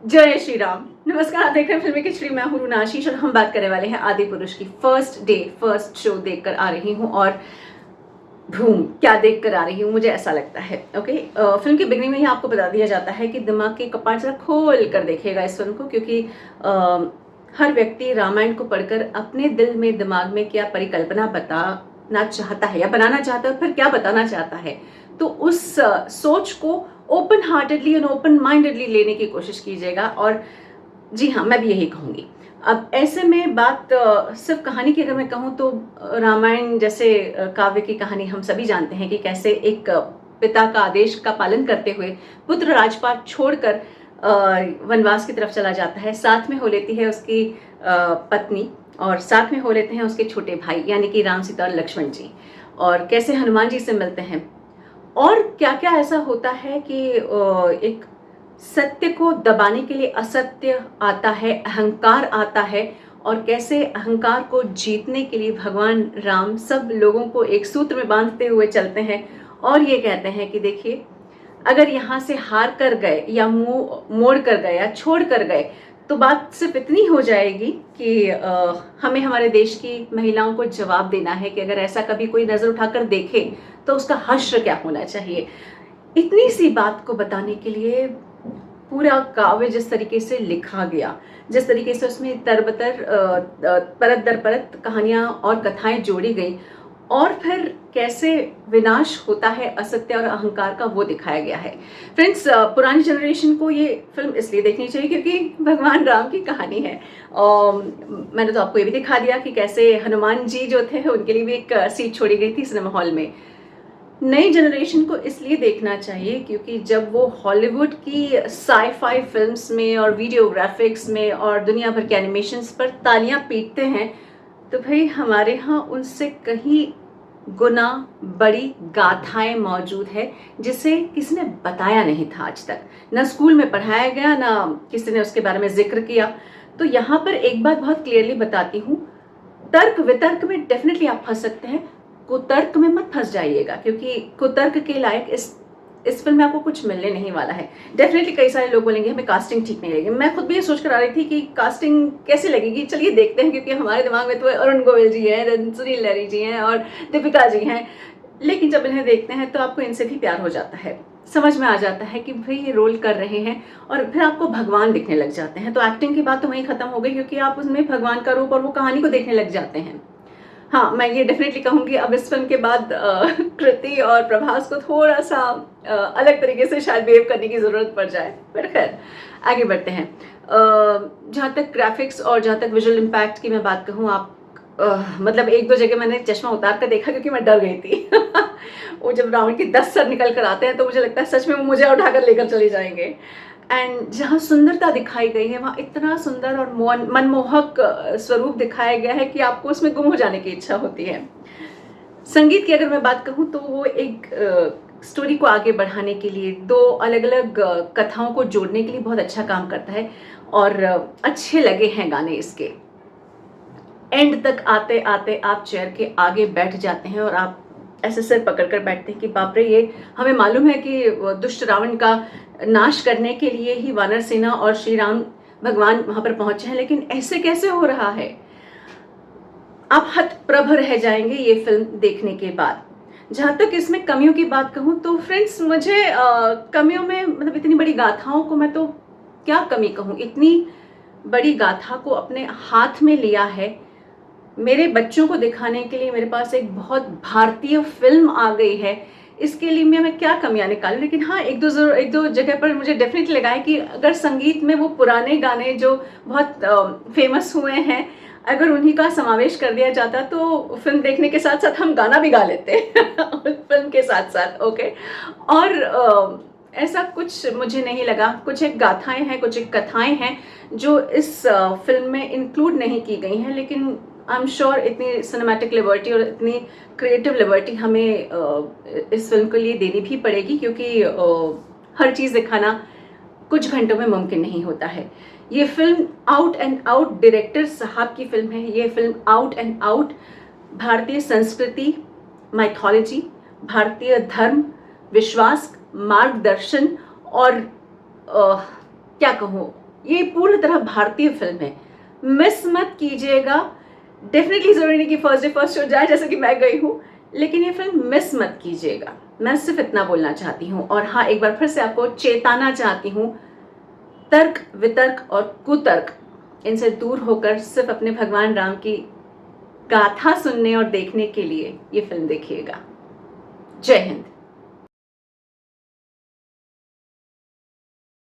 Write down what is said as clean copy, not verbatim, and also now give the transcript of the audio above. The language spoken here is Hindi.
जय श्री राम। नमस्कार, आप देख रहे हैं फिल्मी खिचड़ी। मैं हूं रूना आशीष और हम बात करने वाले हैं आदि पुरुष की। फर्स्ट शो देखकर आ रही हूं और भूम क्या देखकर आ रही हूँ, मुझे ऐसा लगता है। ओके, फिल्म की बिगनिंग में ही आपको बता दिया जाता है कि दिमाग के कपाट जरा खोल कर देखेगा इस फिल्म को, क्योंकि हर व्यक्ति रामायण को पढ़कर अपने दिल में दिमाग में क्या परिकल्पना बताना चाहता है या बनाना चाहता है, फिर क्या बताना चाहता है, तो उस सोच को ओपन हार्टेडली और ओपन माइंडेडली लेने की कोशिश कीजिएगा। और जी हाँ, मैं भी यही कहूँगी। अब ऐसे में बात सिर्फ कहानी की अगर मैं कहूँ तो रामायण जैसे काव्य की कहानी हम सभी जानते हैं कि कैसे एक पिता का आदेश का पालन करते हुए पुत्र राजपाट छोड़कर वनवास की तरफ चला जाता है। साथ में हो लेती है उसकी पत्नी और साथ में हो लेते हैं उसके छोटे भाई यानी कि राम, सीता और लक्ष्मण जी, और कैसे हनुमान जी से मिलते हैं। और क्या क्या ऐसा होता है कि एक सत्य को दबाने के लिए असत्य आता है, अहंकार आता है, और कैसे अहंकार को जीतने के लिए भगवान राम सब लोगों को एक सूत्र में बांधते हुए चलते हैं और ये कहते हैं कि देखिए, अगर यहाँ से हार कर गए या मुंह मोड़ कर गए या छोड़ कर गए तो बात सिर्फ इतनी हो जाएगी कि हमें हमारे देश की महिलाओं को जवाब देना है कि अगर ऐसा कभी कोई नजर उठाकर देखे तो उसका हश्र क्या होना चाहिए। इतनी सी बात को बताने के लिए पूरा काव्य जिस तरीके से लिखा गया, जिस तरीके से उसमें तरबतर परत दर परत कहानियां और कथाएं जोड़ी गई, और फिर कैसे विनाश होता है असत्य और अहंकार का, वो दिखाया गया है। फ्रेंड्स, पुरानी जनरेशन को ये फिल्म इसलिए देखनी चाहिए क्योंकि भगवान राम की कहानी है। और मैंने तो आपको ये भी दिखा दिया कि कैसे हनुमान जी जो थे उनके लिए भी एक सीट छोड़ी गई थी सिनेमा हॉल में। नई जनरेशन को इसलिए देखना चाहिए क्योंकि जब वो हॉलीवुड की साई-फाई फिल्म्स में और वीडियो ग्राफिक्स में और दुनिया भर के एनिमेशंस पर तालियां पीटते हैं, तो भाई हमारे यहाँ उनसे कहीं गुना बड़ी गाथाएं मौजूद है जिसे किसी ने बताया नहीं था आज तक, ना स्कूल में पढ़ाया गया, ना किसी ने उसके बारे में जिक्र किया। तो यहाँ पर एक बात बहुत क्लियरली बताती हूँ, तर्क वितर्क में डेफिनेटली आप फंस सकते हैं, कुतर्क में मत फंस जाइएगा, क्योंकि कुतर्क के लायक इस फिल्म में आपको कुछ मिलने नहीं वाला है। डेफिनेटली कई सारे लोग बोलेंगे हमें कास्टिंग ठीक नहीं लगी। मैं खुद भी ये सोच कर आ रही थी कि कास्टिंग कैसे लगेगी, चलिए देखते हैं, क्योंकि हमारे दिमाग में तो अरुण गोविल जी हैं, सुनील लहरी जी हैं और दीपिका जी हैं, लेकिन जब इन्हें देखते हैं तो आपको इनसे भी प्यार हो जाता है, समझ में आ जाता है कि भाई ये रोल कर रहे हैं, और फिर आपको भगवान दिखने लग जाते हैं। तो एक्टिंग की बात तो वहीं खत्म हो गई, क्योंकि आप उसमें भगवान का रूप और वो कहानी को देखने लग जाते हैं। हाँ, मैं ये डेफिनेटली कहूँगी अब इस फिल्म के बाद कृति और प्रभास को थोड़ा सा अलग तरीके से शायद बिहेव करने की ज़रूरत पड़ जाए, पर खैर आगे बढ़ते हैं। जहाँ तक ग्राफिक्स और जहाँ तक विजुअल इम्पैक्ट की मैं बात कहूँ, आप मतलब एक दो जगह मैंने चश्मा उतार कर देखा क्योंकि मैं डर गई थी वो जब रावण के 10 सर निकल कर आते हैं तो मुझे लगता है सच में वो मुझे उठाकर लेकर चले जाएंगे। एंड जहाँ सुंदरता दिखाई गई है वहाँ इतना सुंदर और मनमोहक स्वरूप दिखाया गया है कि आपको उसमें गुम हो जाने की इच्छा होती है। संगीत की अगर मैं बात कहूँ तो वो एक स्टोरी को आगे बढ़ाने के लिए, दो अलग अलग कथाओं को जोड़ने के लिए बहुत अच्छा काम करता है, और अच्छे लगे हैं गाने इसके। एंड तक आते आते आप चेयर के आगे बैठ जाते हैं और आप ऐसे सिर पकड़कर बैठते हैं कि बाप रे, ये हमें मालूम है कि दुष्ट रावण का नाश करने के लिए ही वानर सेना और श्री राम भगवान वहां पर पहुंचे हैं, लेकिन ऐसे कैसे हो रहा है। आप हतप्रभ रह जाएंगे ये फिल्म देखने के बाद। जहां तक इसमें कमियों की बात कहूं तो फ्रेंड्स, मुझे कमियों में मतलब इतनी बड़ी गाथाओं को मैं तो क्या कमी कहूं, इतनी बड़ी गाथा को अपने हाथ में लिया है मेरे बच्चों को दिखाने के लिए। मेरे पास एक बहुत भारतीय फिल्म आ गई है, इसके लिए मैं क्या कमियां निकालूं। लेकिन हाँ, एक दो जगह पर मुझे डेफिनेटली लगा है कि अगर संगीत में वो पुराने गाने जो बहुत फेमस हुए हैं, अगर उन्हीं का समावेश कर दिया जाता तो फिल्म देखने के साथ साथ हम गाना भी गा लेते फिल्म के साथ साथ। ओके, और ऐसा कुछ मुझे नहीं लगा। कुछ एक गाथाएं हैं, कुछ एक कथाएं हैं जो इस फिल्म में इंक्लूड नहीं की गई हैं, लेकिन आई एम श्योर इतनी सिनेमैटिक लिबर्टी और इतनी क्रिएटिव लिबर्टी हमें इस फिल्म के लिए देनी भी पड़ेगी, क्योंकि हर चीज़ दिखाना कुछ घंटों में मुमकिन नहीं होता है। ये film out and out director साहब की फिल्म है। ये फिल्म आउट एंड आउट भारतीय संस्कृति, माइथोलॉजी, भारतीय धर्म, विश्वास, मार्गदर्शन और क्या कहूँ, ये पूर्ण तरह भारतीय फिल्म है, मिस मत कीजिएगा। डेफिनेटली जरूरी नहीं कि फर्स्ट डे फर्स्ट शो जाए जैसे कि मैं गई हूँ, लेकिन ये फिल्म मिस मत कीजिएगा। मैं सिर्फ इतना बोलना चाहती हूँ। और हाँ, एक बार फिर से आपको चेताना चाहती हूँ, तर्क वितर्क और कुतर्क इनसे दूर होकर सिर्फ अपने भगवान राम की गाथा सुनने और देखने के लिए ये फिल्म देखिएगा। जय हिंद।